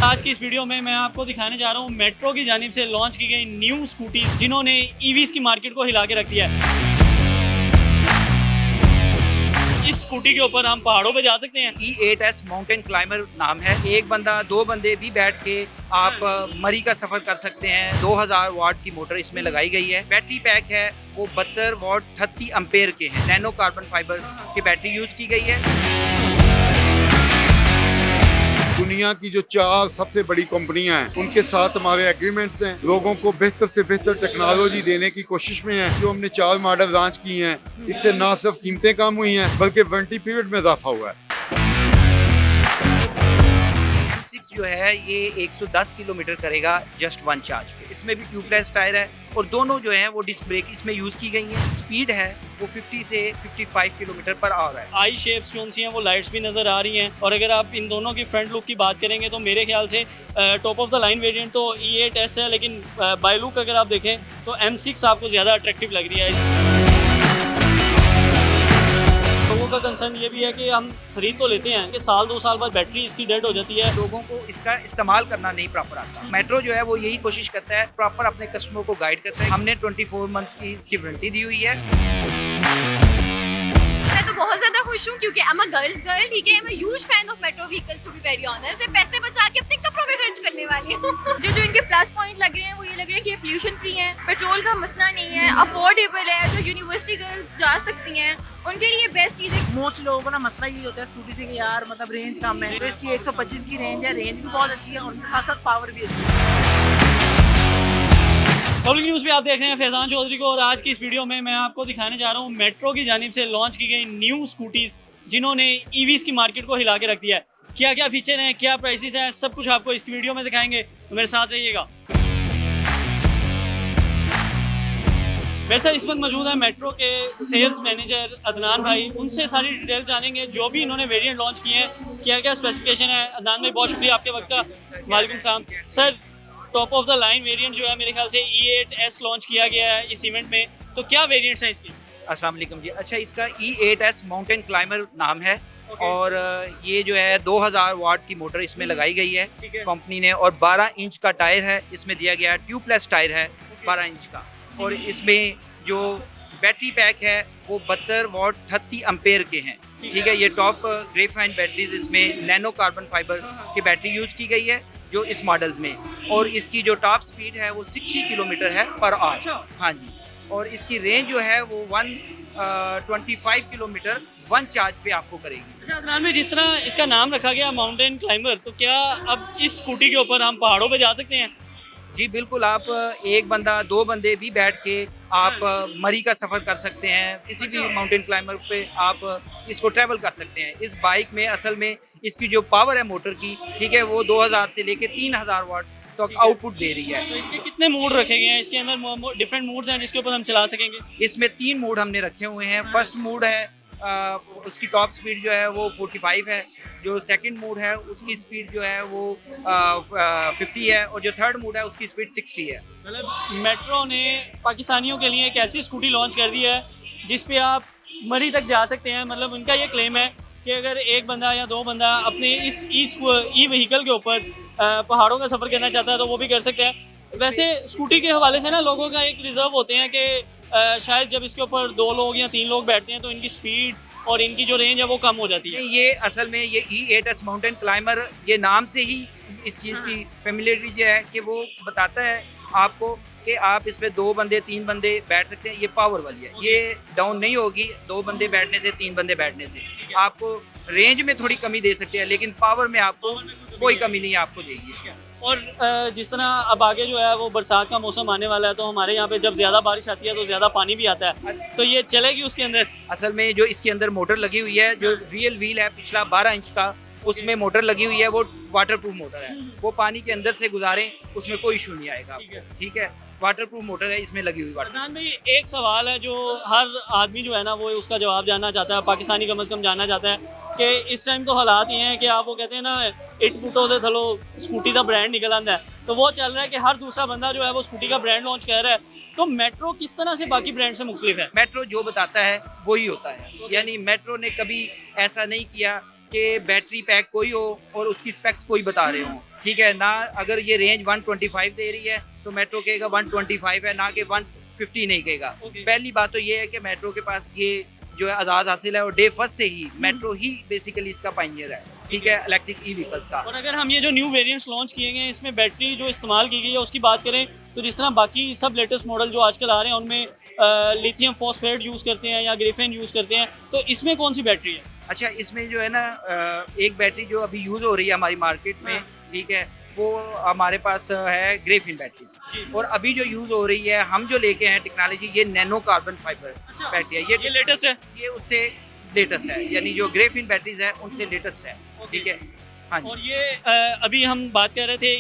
आज की इस वीडियो में मैं आपको दिखाने जा रहा हूँ मेट्रो की जानिब से लॉन्च की गई न्यू स्कूटी जिन्होंने ईवीज की मार्केट को हिला के रख दिया है। इस स्कूटी के ऊपर हम पहाड़ों पे जा सकते हैं। E8S माउंटेन क्लाइमर नाम है। एक बंदा दो बंदे भी बैठ के आप मरी का सफर कर सकते हैं। 2000 वाट की मोटर इसमें लगाई गई है। बैटरी पैक है वो 72 वाट 30 एम्पेयर के हैं। नैनो कार्बन फाइबर की बैटरी यूज की गई है। दुनिया की जो 4 सबसे बड़ी कंपनियां हैं उनके साथ हमारे एग्रीमेंट्स हैं। लोगों को बेहतर से बेहतर टेक्नोलॉजी देने की कोशिश में है। जो हमने 4 मॉडल लॉन्च किए हैं, इससे ना सिर्फ कीमतें कम हुई हैं बल्कि वारंटी पीरियड में इजाफा हुआ है। M6 जो है ये 110 किलोमीटर करेगा जस्ट वन चार्ज पे। इसमें भी ट्यूबलेस टायर है और दोनों जो हैं वो डिस्क ब्रेक इसमें यूज की गई है। स्पीड है वो 50 से 55 किलोमीटर पर आवर है। आई शेप्स जो सी हैं वो लाइट्स भी नज़र आ रही हैं और अगर आप इन दोनों की फ्रंट लुक की बात करेंगे तो मेरे ख्याल से top of the line variant तो E8S है, लेकिन बाय लुक अगर आप देखें तो M6 आपको ज़्यादा अट्रैक्टिव लग रही है। लोगों का कंसर्न ये भी है कि हम खरीद तो लेते हैं कि साल 2 साल बाद बैटरी इसकी डेड हो जाती है। लोगों को इसका इस्तेमाल करना नहीं प्रॉपर आता। मेट्रो जो है वो यही कोशिश करता है, प्रॉपर अपने कस्टमर को गाइड करता है। हमने 24 मंथ की इसकी वारंटी दी हुई है। मैं तो बहुत ज्यादा खुश हूँ क्योंकि I'm a girls girl, ठीक है। मैं huge fan of metro vehicles to be very honest. पैसे बचा के अपने कपड़ों पे खर्च करने वाली हूँ। जो इनके प्लस पॉइंट लग रहे हैं वो ये लग रहा है कि ये पोल्यूशन फ्री है, पेट्रोल का मसला नहीं है, अफोर्डेबल है। जो यूनिवर्सिटी गर्ल्स जा सकती हैं उनके लिए बेस्ट चीज़ है। मोस्ट लोगों को ना मसला ये होता है स्कूटी से कि यार मतलब रेंज कम है, तो इसकी 125 की रेंज है। रेंज भी बहुत अच्छी है और उसके साथ साथ पावर भी अच्छी है। पब्लिक न्यूज़ पे आप देख रहे हैं फैजान चौधरी को और आज की इस वीडियो में मैं आपको दिखाने जा रहा हूँ मेट्रो की जानिब से लॉन्च की गई न्यू स्कूटीज़ जिन्होंने ईवीज़ की मार्केट को हिला के रख दिया है। क्या क्या फीचर हैं, क्या प्राइसेस हैं, सब कुछ आपको इस वीडियो में दिखाएंगे, तो मेरे साथ रहिएगा। वैसे इस वक्त मौजूद है मेट्रो के सेल्स मैनेजर अदनान भाई, उनसे सारी डिटेल जानेंगे जो भी इन्होंने वेरिएंट लॉन्च किए हैं, क्या क्या स्पेसिफिकेशन है। अदनान भाई बहुत शुक्रिया आपके वक्त का। वालेकुम सलाम sir. Top of the line variant जो है मेरे ख्याल से E8S लॉन्च किया गया है इस इवेंट में, तो क्या वेरिएंट्स हैं इसकी? अस्सलाम वालेकुम जी। अच्छा, इसका E8S माउंटेन क्लाइमर नाम है और ये जो है 2000 वाट की मोटर इसमें लगाई गई है कंपनी ने और 12 इंच का टायर है इसमें दिया गया है। ट्यूबलेस टायर है 12 इंच का और इसमें जो बैटरी पैक है वो 72 वाट 30 एम्पेयर के हैं। ठीक है, ये टॉप ग्रेफाइन बैटरीज इसमें नैनो कार्बन फाइबर की बैटरी यूज़ की गई है जो इस मॉडल्स में, और इसकी जो टॉप स्पीड है वो 60 किलोमीटर है पर आवर। हाँ जी, और इसकी रेंज जो है वो 125 किलोमीटर वन चार्ज पे आपको करेगी। अच्छा अदनान भाई, जिस तरह इसका नाम रखा गया माउंटेन क्लाइंबर, तो क्या अब इस स्कूटी के ऊपर हम पहाड़ों पे जा सकते हैं? जी बिल्कुल, आप एक बंदा दो बंदे भी बैठ के आप मरी का सफ़र कर सकते हैं। किसी भी माउंटेन क्लाइंबर पे आप इसको ट्रैवल कर सकते हैं। इस बाइक में असल में इसकी जो पावर है मोटर की, ठीक है, वो 2000 से लेके 3000 वाट तक आउटपुट दे रही है। तो इसके कितने मोड रखे गए हैं? इसके अंदर डिफरेंट मोड्स हैं जिसके ऊपर हम चला सकेंगे? इसमें 3 मोड हमने रखे हुए हैं। फर्स्ट मोड है उसकी टॉप स्पीड जो है वो 45 है। जो सेकंड मोड है उसकी स्पीड जो है वो 50 है और जो थर्ड मोड है उसकी स्पीड 60 है। मतलब मेट्रो ने पाकिस्तानियों के लिए एक ऐसी स्कूटी लॉन्च कर दी है जिस पे आप मरी तक जा सकते हैं। मतलब उनका ये क्लेम है कि अगर एक बंदा या दो बंदा अपने इस ई व्हीकल के ऊपर पहाड़ों का सफ़र करना चाहता है तो वो भी कर सकते हैं। वैसे स्कूटी के हवाले से ना लोगों का एक रिजर्व होते हैं कि शायद जब इसके ऊपर 2 लोग या 3 लोग बैठते हैं तो इनकी स्पीड और इनकी जो रेंज है वो कम हो जाती है। ये असल में ये E8S माउंटेन क्लाइमर, ये नाम से ही इस चीज़ की फेमिलियरिटी जो है कि वो बताता है आपको कि आप इसमें 2 बंदे 3 बंदे बैठ सकते हैं। ये पावर वाली है, ये डाउन नहीं होगी 2 बंदे बैठने से 3 बंदे बैठने से। आपको रेंज में थोड़ी कमी दे सकते हैं लेकिन पावर में आपको कोई कमी नहीं आपको देगी इसका। और जिस तरह अब आगे जो है वो बरसात का मौसम आने वाला है तो हमारे यहाँ पे जब ज़्यादा बारिश आती है तो ज़्यादा पानी भी आता है, तो ये चलेगी उसके अंदर? असल में जो इसके अंदर मोटर लगी हुई है, जो रियल व्हील है पिछला 12 इंच का, उसमें मोटर लगी हुई है, वो वाटरप्रूफ मोटर है। वो पानी के अंदर से गुजारें उसमें कोई इशू नहीं आएगा आपको। ठीक है, वाटरप्रूफ मोटर है इसमें लगी हुई। अदनान भाई, एक सवाल है जो हर आदमी जो है ना वो उसका जवाब जानना चाहता है, पाकिस्तानी कम से कम जानना चाहता है कि इस टाइम तो हालात ये हैं कि आप वो कहते हैं ना इट पुटो दे थलो स्कूटी का ब्रांड निकल आंदा है, तो वो चल रहा है कि हर दूसरा बंदा जो है वो स्कूटी का ब्रांड लॉन्च कर रहा है। तो मेट्रो किस तरह से बाकी ब्रांड से मुख्तलिफ है? मेट्रो जो बताता है वही होता है। यानी मेट्रो ने कभी ऐसा नहीं किया कि बैटरी पैक कोई हो और उसकी स्पेक्स कोई बता रहे हो, ठीक है ना। अगर ये रेंज 125 दे रही है तो मेट्रो कहेगा 125 है, ना कि 150 नहीं कहेगा। पहली बात तो ये है कि मेट्रो के पास ये जो है आज़ाद हासिल है और डे फर्स्ट से ही मेट्रो ही बेसिकली इसका पायनियर है, ठीक है, इलेक्ट्रिक ई व्हीकल्स का। और अगर हम ये जो न्यू वेरिएंट्स लॉन्च किए गए हैं इसमें बैटरी जो इस्तेमाल की गई है उसकी बात करें तो जिस तरह बाकी सब लेटेस्ट मॉडल जो आजकल आ रहे हैं उनमें लिथियम फॉस्फेट यूज़ करते हैं या ग्रेफेन यूज़ करते हैं, तो इसमें कौन सी बैटरी है? अच्छा, इसमें जो है ना एक बैटरी जो अभी यूज़ हो रही है हमारी मार्केट में, ठीक है, वो हमारे पास है ग्रेफिन बैटरी। और अभी जो यूज़ हो रही है, हम जो लेके हैं टेक्नोलॉजी, ये नैनो कार्बन फाइबर बैटरी है। ये लेटेस्ट है? ये उससे लेटेस्ट है, यानी जो ग्रेफिन बैटरीज है उनसे लेटेस्ट है, ठीक है। हाँ जी। और ये अभी हम बात कर रहे थे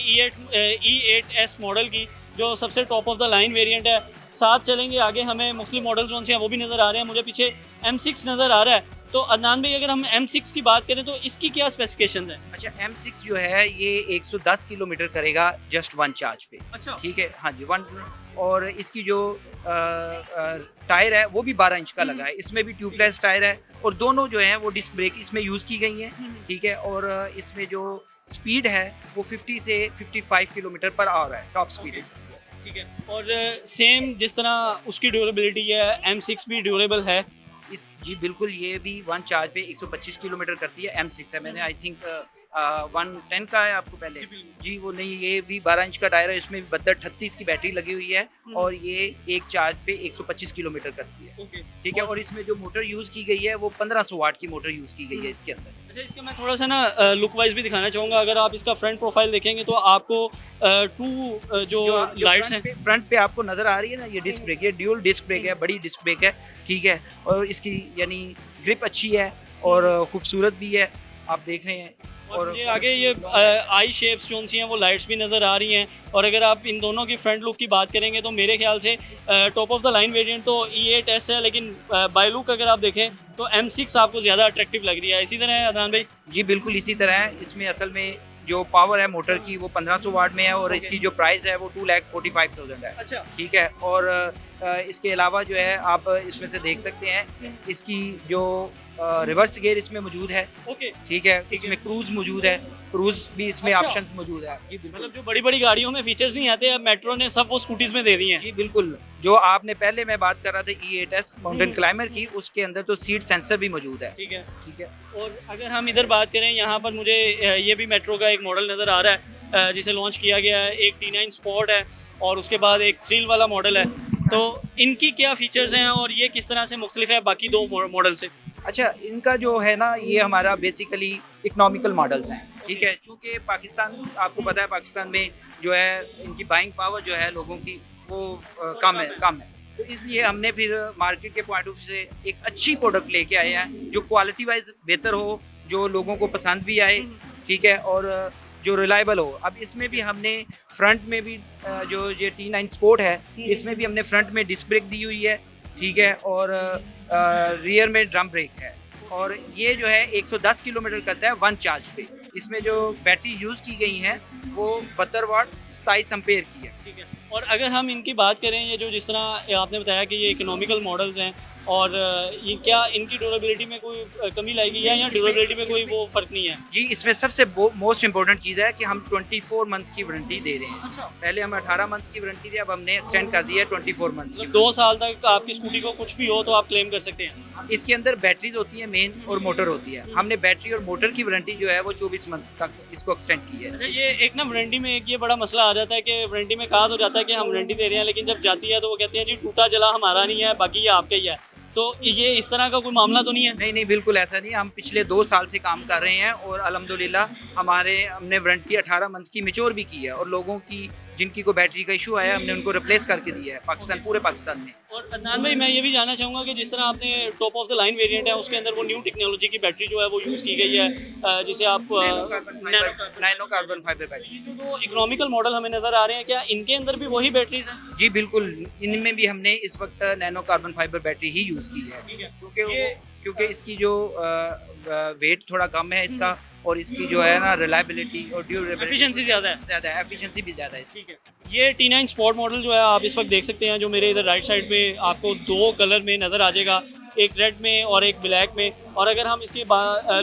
E8S मॉडल की, जो सबसे top of the line variant है। साथ चलेंगे आगे, हमें मुख्तलिफ मॉडल जो से हैं वो भी नज़र आ रहे हैं। मुझे पीछे M6 नज़र आ रहा है, तो अदनान भाई अगर हम M6 की बात करें तो इसकी क्या स्पेसिफिकेशन है? अच्छा, M6 जो है ये 110 किलोमीटर करेगा जस्ट वन चार्ज पे। अच्छा, ठीक है, हाँ जी, वन। और इसकी जो टायर है वो भी 12 इंच का लगा है, इसमें भी ट्यूबलेस टायर है और दोनों जो हैं वो डिस्क ब्रेक इसमें यूज़ की गई हैं, ठीक है। और इसमें जो स्पीड है वो 50 से 55 किलोमीटर पर आवर है, टॉप स्पीड इसकी, ठीक है। और सेम जिस तरह उसकी ड्यूरेबिलिटी है, M6 भी ड्यूरेबल है। जी बिल्कुल, ये भी वन चार्ज पे 125 किलोमीटर करती है। M6 है, मैंने आई थिंक 110 का है आपको पहले जी, वो नहीं, ये भी 12 इंच का टायर है, इसमें भी 32-38 की बैटरी लगी हुई है और ये एक चार्ज पे 125 किलोमीटर करती है, ठीक है। और इसमें जो मोटर यूज़ की गई है वो 1500 वाट की मोटर यूज़ की गई है इसके अंदर। अच्छा, इसका मैं थोड़ा सा ना लुक वाइज भी दिखाना चाहूँगा। अगर आप इसका फ्रंट प्रोफाइल देखेंगे तो आपको जो लाइट्स हैं फ्रंट पे आपको नज़र आ रही है ना, ये डिस्क ब्रेक, ये ड्यूल डिस्क ब्रेक है, बड़ी डिस्क ब्रेक है, ठीक है। और इसकी यानी ग्रिप अच्छी है और खूबसूरत भी है, आप देख रहे हैं। और ये आगे ये आई शेप्स जो सी हैं वो लाइट्स भी नज़र आ रही हैं। और अगर आप इन दोनों की फ्रंट लुक की बात करेंगे तो मेरे ख्याल से top of the line variant तो E8S है, लेकिन बाय लुक अगर आप देखें तो M6 आपको ज़्यादा अट्रैक्टिव लग रही है। इसी तरह है अदनान भाई? जी बिल्कुल इसी तरह है। इसमें असल में जो पावर है मोटर की वो 1500 वाट में है और इसकी जो प्राइस है वो 2,45,000 है। अच्छा, ठीक है। और इसके अलावा जो है आप इसमें से देख सकते हैं इसकी जो रिवर्स गियर इसमें मौजूद है, ओके, ठीक है। इसमें क्रूज मौजूद है, क्रूज भी इसमें अच्छा। ऑप्शंस मौजूद है। जी बिल्कुल, मतलब जो बड़ी बड़ी गाड़ियों में फीचर्स नहीं आते, अब मेट्रो ने सब वो स्कूटीज में दे दिए हैं। जी बिल्कुल। जो आपने पहले मैं बात कर रहा था E8S माउंटेन क्लाइमर की, उसके अंदर तो सीट सेंसर भी मौजूद है, ठीक है। ठीक है। और अगर हम इधर बात करें, यहाँ पर मुझे ये भी मेट्रो का एक मॉडल नज़र आ रहा है जिसे लॉन्च किया गया है। एक T9 स्पॉट है और उसके बाद एक थ्रिल वाला मॉडल है। तो इनकी क्या फीचर्स हैं और ये किस तरह से मुख्तलिफ है बाकी दो मॉडल से? अच्छा, इनका जो है ना, ये हमारा बेसिकली इकोनॉमिकल मॉडल्स हैं, ठीक है। चूँकि पाकिस्तान, आपको पता है पाकिस्तान में जो है इनकी बाइंग पावर जो है लोगों की वो कम है, तो इसलिए हमने फिर मार्केट के पॉइंट ऑफ व्यू से एक अच्छी प्रोडक्ट लेके आए हैं जो क्वालिटी वाइज बेहतर हो, जो लोगों को पसंद भी आए, ठीक है, और जो रिलायबल हो। अब इसमें भी हमने फ्रंट में भी जो ये T9 स्पोर्ट है, इसमें भी हमने फ्रंट में डिस्क ब्रेक दी हुई है, ठीक है, और रियर में ड्रम ब्रेक है। और ये जो है 110 किलोमीटर करता है वन चार्ज पे। इसमें जो बैटरी यूज़ की गई हैं वो 72 वाट 27 एम्पेयर की है, ठीक है। और अगर हम इनकी बात करें, ये जो जिस तरह आपने बताया कि ये इकोनॉमिकल मॉडल्स हैं, और ये क्या इनकी ड्यूरेबिलिटी में कोई कमी लाएगी या ड्यूरेबिलिटी में कोई वो फ़र्क नहीं है? जी, इसमें सबसे मोस्ट इम्पोर्टेंट चीज़ है कि हम 24 मंथ की वारंटी दे रहे हैं। अच्छा। पहले हम 18 मंथ की वारंटी थी, अब हमने एक्सटेंड कर दिया है 24 मंथ की। 2 साल तक आपकी स्कूटी को कुछ भी हो तो आप क्लेम कर सकते हैं। इसके अंदर बैटरीज होती है मेन और मोटर होती है। हमने बैटरी और मोटर की वारंटी जो है वो 24 मंथ तक इसको एक्सटेंड की है। अच्छा, ये एक ना वारंटी में एक ये बड़ा मसला आ जाता है कि वारंटी में कहा तो जाता है कि हम वारंटी दे रहे हैं, लेकिन जब जाती है तो वो कहते हैं जी टूटा जला हमारा नहीं है, बाकी ये आपका ही है। तो ये इस तरह का कोई मामला तो नहीं है? नहीं, बिल्कुल ऐसा नहीं। हम पिछले 2 साल से काम कर रहे हैं और अल्हम्दुलिल्लाह हमने वारंटी 18 मंथ की मैच्योर भी की है और लोगों की जिनकी को बैटरी का इशू आया हमने उनको रिप्लेस करके दिया है पाकिस्तान, पूरे पाकिस्तान में। और अदनान भाई, मैं ये भी जानना चाहूँगा कि जिस तरह आपने top of the line variant है उसके अंदर वो न्यू टेक्नोलॉजी की बैटरी जो है वो यूज़ की गई है, जिसे आप नैनो कार्बन फाइबर बैटरी। जो इकोनॉमिकल मॉडल हमें नज़र आ रहे हैं, क्या इनके अंदर भी वही बैटरीज हैं? जी बिल्कुल, इनमें भी हमने इस वक्त नैनो कार्बन फाइबर बैटरी ही यूज़ की है, क्योंकि इसकी जो वेट थोड़ा कम है इसका, और इसकी जो है ना रिलायबिलिटी और ड्यूरेबिलिटी, एफिशिएंसी ज़्यादा है, एफिशिएंसी भी ज़्यादा है इसकी। ठीक है। ये T9 स्पॉट मॉडल जो है आप इस वक्त देख सकते हैं, जो मेरे इधर राइट साइड पे आपको 2 कलर में नज़र आ जाएगा। एक रेड में और एक ब्लैक में। और अगर हम इसकी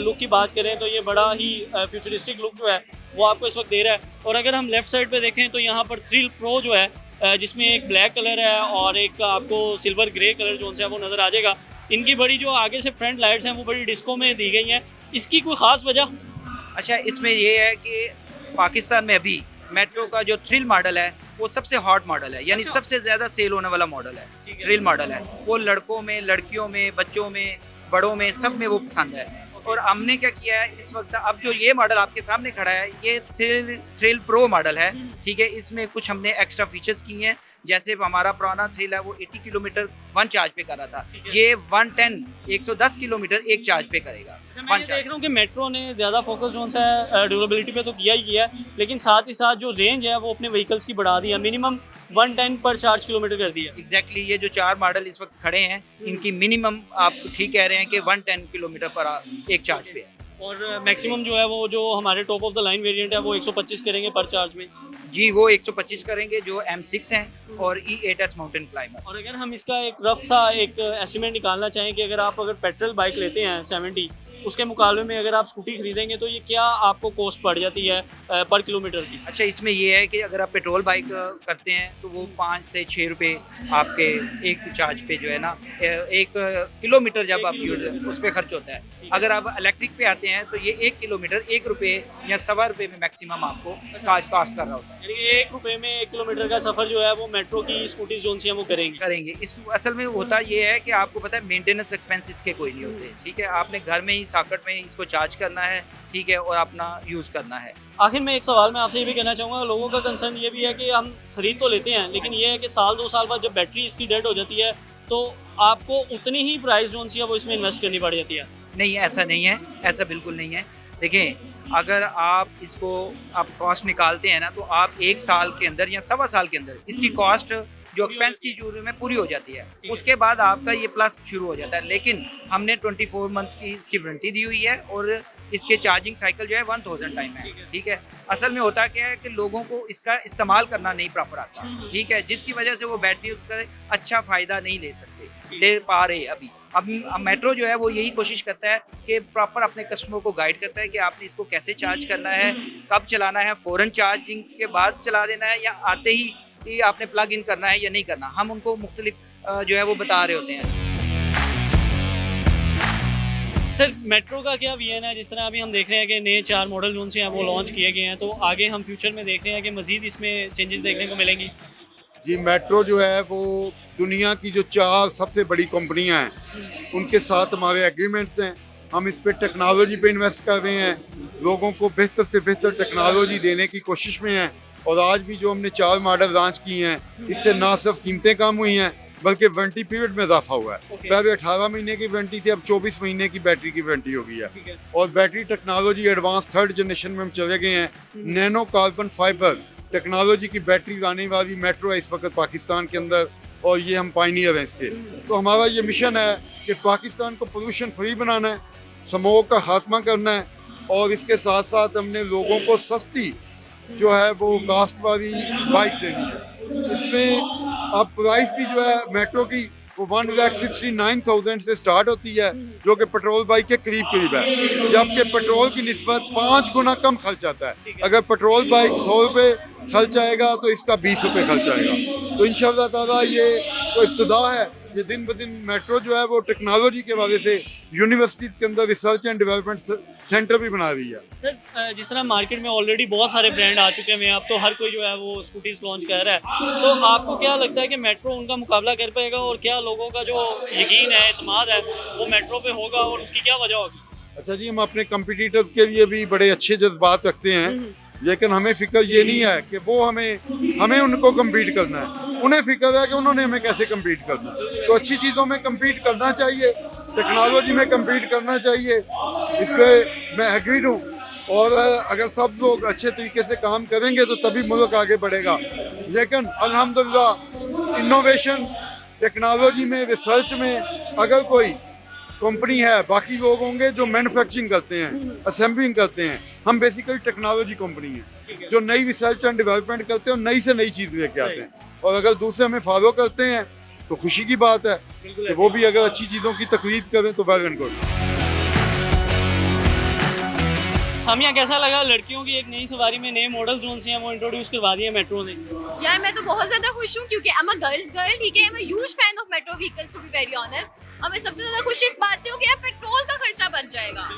लुक की बात करें तो ये बड़ा ही फ्यूचरिस्टिक लुक जो है वो आपको इस वक्त दे रहा है। और अगर हम लेफ़्ट साइड पे देखें तो यहाँ पर थ्रिल प्रो जो है जिसमें एक ब्लैक कलर है और एक आपको सिल्वर ग्रे कलर जो है वो नज़र आ जाएगा। इनकी बड़ी जो आगे से फ्रंट लाइट्स हैं वो बड़ी डिस्को में दी गई हैं, इसकी कोई ख़ास वजह? अच्छा, इसमें ये है कि पाकिस्तान में अभी मेट्रो का जो थ्रिल मॉडल है वो सबसे हॉट मॉडल है, यानी सबसे ज़्यादा सेल होने वाला मॉडल है। थ्रिल मॉडल है वो लड़कों में, लड़कियों में, बच्चों में, बड़ों में, सब में वो पसंद है। और हमने क्या किया है इस वक्त, अब जो ये मॉडल आपके सामने खड़ा है ये थ्रिल प्रो मॉडल है, ठीक है। इसमें कुछ हमने एक्स्ट्रा फीचर्स किए हैं, जैसे हमारा पुराना थ्रिल है वो 80 किलोमीटर वन चार्ज पे कर रहा था, ये 110 किलोमीटर एक चार्ज पे करेगा। मैं देख रहा हूँ कि मेट्रो ने ज़्यादा फोकस जो है ड्यूरेबिलिटी पे तो किया ही किया है, लेकिन साथ ही साथ जो रेंज है वो अपने व्हीकल्स की बढ़ा दी है, मिनिमम 110 पर चार्ज किलोमीटर कर दिया। एग्जैक्टली ये जो 4 मॉडल इस वक्त खड़े हैं इनकी मिनिमम आप ठीक कह रहे हैं कि 110 किलोमीटर पर एक चार्ज पे है। और मैक्सिमम जो है वो जो हमारे top of the line variant है वो 125 करेंगे पर चार्ज में। जी, वो 125 करेंगे जो M6 हैं और E8S माउंटेन क्लाइमर। और अगर हम इसका एक रफ सा एक एस्टिमेट निकालना चाहें कि अगर पेट्रोल बाइक लेते हैं 70, उसके मुकाबले में अगर आप स्कूटी खरीदेंगे तो ये क्या आपको कॉस्ट पड़ जाती है पर किलोमीटर की? अच्छा, इसमें ये है कि अगर आप पेट्रोल बाइक करते हैं तो वो 5 से 6 रुपये आपके एक चार्ज पे जो है ना, 1 किलोमीटर जब आप यूज उस पर खर्च होता है। अगर आप इलेक्ट्रिक पे आते हैं तो ये 1 किलोमीटर 1 रुपये या ₹1.25 में मैक्सिमम आपको कास्ट कर रहा होता है। यानी 1 रुपये में 1 किलोमीटर का सफ़र जो है वो मेट्रो की स्कूटी जोन से हम वो करेंगे। इस असल में होता ये है कि आपको पता है मेंटेनेंस एक्सपेंस इसके कोई नहीं होते, ठीक है। आपने घर में ही सॉकेट में ही इसको चार्ज करना है, ठीक है, और अपना यूज़ करना है। आखिर में एक सवाल मैं आपसे ये भी कहना चाहूँगा, लोगों का कंसर्न ये भी है कि हम ख़रीद तो लेते हैं लेकिन ये है कि साल 2 साल बाद जब बैटरी इसकी डेड हो जाती है तो आपको उतनी ही प्राइस जोन सी है वो इसमें इन्वेस्ट करनी पड़ जाती है। नहीं, ऐसा नहीं है, ऐसा बिल्कुल नहीं है। देखिए, अगर आप इसको कॉस्ट निकालते हैं ना तो आप 1 साल के अंदर या 1.25 साल के अंदर इसकी कॉस्ट जो एक्सपेंस की शुरू में पूरी हो जाती है, उसके बाद आपका ये प्लस शुरू हो जाता है। लेकिन हमने 24 मंथ की इसकी वारंटी दी हुई है और इसके चार्जिंग साइकिल जो है 1000 टाइम है, ठीक है। असल में होता क्या है कि लोगों को इसका इस्तेमाल करना नहीं प्रॉपर आता, ठीक है, जिसकी वजह से वो बैटरी उसका अच्छा फ़ायदा नहीं ले पा रहे अभी। अब मेट्रो जो है वो यही कोशिश करता है कि प्रॉपर अपने कस्टमर को गाइड करता है कि आपने इसको कैसे चार्ज करना है, कब चलाना है, फ़ौरन चार्जिंग के बाद चला देना है या आते ही आपने प्लग इन करना है या नहीं करना। हम उनको मुख्तलिफ जो है वो बता रहे होते हैं। सर, मेट्रो का क्या विजन है? जिस तरह अभी हम देख रहे हैं कि नए 4 मॉडल जो से हैं वो लॉन्च किए गए हैं, तो आगे हम फ्यूचर में देख रहे हैं कि मज़ीद इसमें चेंजेस देखने को मिलेंगी? जी, मेट्रो जो है वो दुनिया की जो 4 सबसे बड़ी कंपनियां हैं उनके साथ हमारे एग्रीमेंट्स हैं। हम इस पे टेक्नोलॉजी पे इन्वेस्ट कर रहे हैं, लोगों को बेहतर से बेहतर टेक्नोलॉजी देने की कोशिश में हैं। और आज भी जो हमने 4 मॉडल लॉन्च किए हैं इससे ना सिर्फ कीमतें कम हुई हैं बल्कि वारंटी पीरियड में इजाफा हुआ है। पहले 18 महीने की वारंटी थी, अब 24 महीने की बैटरी की वारंटी हो गई है। और battery technology advance 3rd generation में हम चले गए हैं। नैनो कार्बन फाइबर टेक्नोलॉजी की बैटरी लाने वाली मेट्रो है इस वक्त पाकिस्तान के अंदर और ये हम पायनियर हैं इसके। तो हमारा ये मिशन है कि पाकिस्तान को पोल्यूशन फ्री बनाना है, स्मोक का खात्मा करना है और इसके साथ साथ हमने लोगों को सस्ती जो है वो कास्ट वाली बाइक देनी है। इसमें अब प्राइस भी जो है मेट्रो की वो 1,69,000 से स्टार्ट होती है जो कि पेट्रोल बाइक के करीब है, जबकि पेट्रोल की निस्बत 5 गुना कम खर्च आता है। अगर पेट्रोल बाइक 100 रुपये खर्च आएगा तो इसका 20 रुपये खर्च आएगा। तो इंशाअल्लाह ताला ये तो इब्तिदा है, ये दिन ब दिन मेट्रो जो है वो टेक्नोलॉजी के वजह से यूनिवर्सिटीज़ के अंदर रिसर्च एंड डेवलपमेंट सेंटर भी बना रही है। सर, जिस तरह मार्केट में ऑलरेडी बहुत सारे ब्रांड आ चुके हैं, अब तो हर कोई जो है वो स्कूटीज लॉन्च कर रहा है, तो आपको क्या लगता है कि मेट्रो उनका मुकाबला कर पाएगा और क्या लोगों का जो यकीन है, एतमाद है, वो मेट्रो पे होगा और उसकी क्या वजह होगी? अच्छा जी, हम अपने कंपटीटर्स के लिए भी बड़े अच्छे जज्बात रखते हैं, लेकिन हमें फिक्र ये नहीं है कि वो हमें उनको कम्पीट करना है। उन्हें फिक्र है कि उन्होंने हमें कैसे कम्पीट करना है। तो अच्छी चीज़ों में कम्पीट करना चाहिए, टेक्नोलॉजी में कम्पीट करना चाहिए, इस पर मैं एग्रीड हूँ। और अगर सब लोग अच्छे तरीके से काम करेंगे तो तभी मुल्क आगे बढ़ेगा। लेकिन अल्हम्दुलिल्लाह इनोवेशन, टेक्नोलॉजी में, रिसर्च में अगर कोई कंपनी है, बाकी लोग होंगे जो मैन्युफैक्चरिंग करते हैं, असेंबलिंग करते हैं। हम बेसिकली टेक्नोलॉजी कंपनी है जो नई रिसर्च एंड डेवलपमेंट करते हैं और नई से नई चीज़ लेके आते हैं। और अगर दूसरे हमें फॉलो करते हैं तो खुशी की बात है कि वो भी अगर अच्छी चीज़ों की तकलीद करें तो वेल एंड गुड। सामिया, कैसा लगा लड़कियों की एक नई सवारी में नए मॉडल जोन से हैं वो इंट्रोड्यूस करवा दिए मेट्रो ने? यार मैं तो बहुत ज्यादा खुश हूँ क्योंकि I am a girl's girl, ठीक है, I am a huge fan of metro vehicles to be very honest. और मैं सबसे ज्यादा खुश इस बात से हूँ कि यार पेट्रोल का खर्चा बच जाएगा।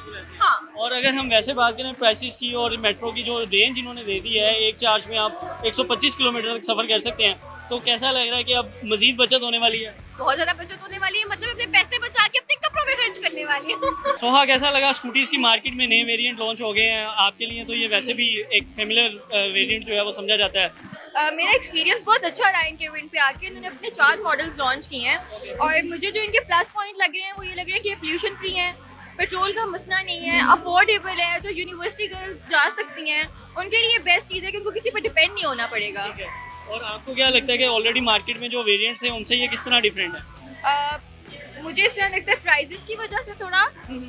हाँ, और अगर हम वैसे बात करें प्राइसेस की और मेट्रो की जो रेंज इन्होंने दे दी है, एक चार्ज में आप 125 किलोमीटर तक सफ़र कर सकते हैं, तो कैसा लग रहा है कि अब मजीद बचत होने वाली है? बहुत ज्यादा बचत होने वाली है, मतलब अपने पैसे बचा के अपने कपड़ों पे खर्च करने वाली हूँ। सोहा, कैसा लगा स्कूटीज़ की मार्केट में नए वेरिएंट लॉन्च हो गए हैं? आपके लिए तो ये वैसे भी एक फेमिलियर वेरिएंट जो है वो समझा जाता है। मेरा एक्सपीरियंस बहुत अच्छा रहा इनके इवेंट पे आके। इन्होंने अपने 4 मॉडल्स लॉन्च किए हैं और मुझे जो इनके प्लस पॉइंट लग रहे हैं वो ये लग रहा है कि ये पोल्यूशन फ्री हैं, पेट्रोल का मसला नहीं है, अफोर्डेबल है, जो यूनिवर्सिटी गर्ल्स जा सकती हैं उनके लिए बेस्ट चीज़ है कि उनको किसी पर डिपेंड नहीं होना पड़ेगा। ठीक है। और आपको क्या लगता है कि ऑलरेडी मार्केट में जो वेरिएंट्स हैं उनसे ये किस तरह डिफरेंट है? मुझे इस तरह लगता है प्राइजेस की वजह से थोड़ा,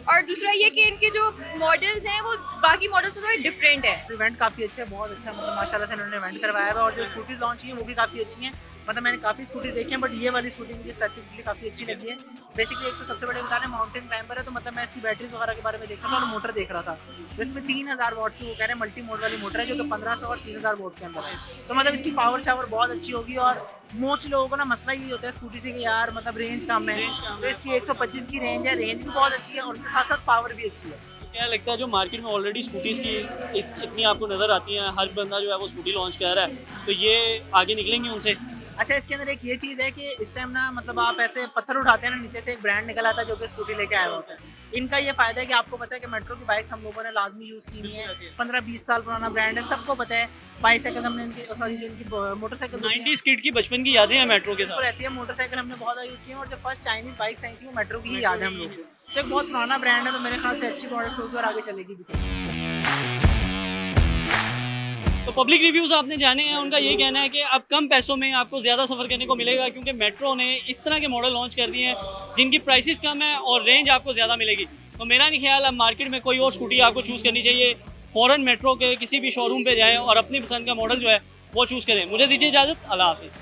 और दूसरा ये कि इनके जो मॉडल्स हैं वो बाकी मॉडल्स से थोड़ा डिफरेंट है। इवेंट काफ़ी अच्छा है, बहुत अच्छा, मतलब माशाल्लाह से इन्होंने इवेंट करवाया है और जो स्कूटी लॉन्च की है वो भी काफ़ी अच्छी हैं। मतलब मैंने काफ़ी स्कूटी देखी हैं बट ये वाली स्कूटी मुझे स्पेसिफिकली काफ़ी अच्छी लगी है। बेसिकली एक तो सबसे बड़े बता रहे हैं माउंटेन क्लाइंबर है, तो मतलब मैं इसकी बैटरीज वगैरह के बारे में देख रहा था और मोटर देख रहा था, तो इसमें 3000 वॉट की वो कह रहे हैं मल्टी मोड वाली मोटर है जो कि 1500 और 3000 वॉट के अंदर है। तो मतलब इसकी पावर शावर बहुत अच्छी होगी। और मोस्ट लोगों को ना मसला यही होता है स्कूटी से कि यार मतलब रेंज कम है, तो इसकी 125 की रेंज है, रेंज भी बहुत अच्छी है और उसके साथ साथ पावर भी अच्छी है। क्या लगता है जो मार्केट में ऑलरेडी स्कूटीज़ की इतनी आपको नज़र आती हैं, हर बंदा जो है वो स्कूटी लॉन्च कर रहा है, तो ये आगे निकलेंगे उनसे? अच्छा, इसके अंदर एक ये चीज़ है कि इस टाइम ना मतलब आप ऐसे पत्थर उठाते हैं ना, नीचे से एक ब्रांड निकल आता है जो कि स्कूटी लेके आया होता है। इनका ये फायदा है कि आपको पता है कि मेट्रो की बाइक्स हम लोगों ने लाजमी यूज़ की हुई है, 15-20 साल पुराना ब्रांड है, सबको पता है। बाईसाइकिल हमने इनकी जो इनकी मोटरसाइकिल 90s किड की बचपन की यादें हैं मेट्रो के और साथ। ऐसी है, मोटरसाइकिल हमने बहुत यूज़ की है और जो फर्स्ट चाइनीज़ बाइक्स आई थी वो मेट्रो की ही याद है हम लोग को। तो एक बहुत पुराना ब्रांड है, तो मेरे ख्याल से अच्छी प्रोडक्ट होगी और आगे चलेगी भी सही। तो पब्लिक रिव्यूज़ आपने जाने हैं, उनका ये कहना है कि अब कम पैसों में आपको ज़्यादा सफ़र करने को मिलेगा क्योंकि मेट्रो ने इस तरह के मॉडल लॉन्च कर दिए हैं जिनकी प्राइसेस कम है और रेंज आपको ज़्यादा मिलेगी। तो मेरा नहीं ख्याल अब मार्केट में कोई और स्कूटी आपको चूज़ करनी चाहिए, फ़ौरन मेट्रो के किसी भी शोरूम पे जाएं और अपनी पसंद का मॉडल जो है वो चूज़ करें। मुझे दीजिए इजाज़त, अल्लाह हाफ़िज़।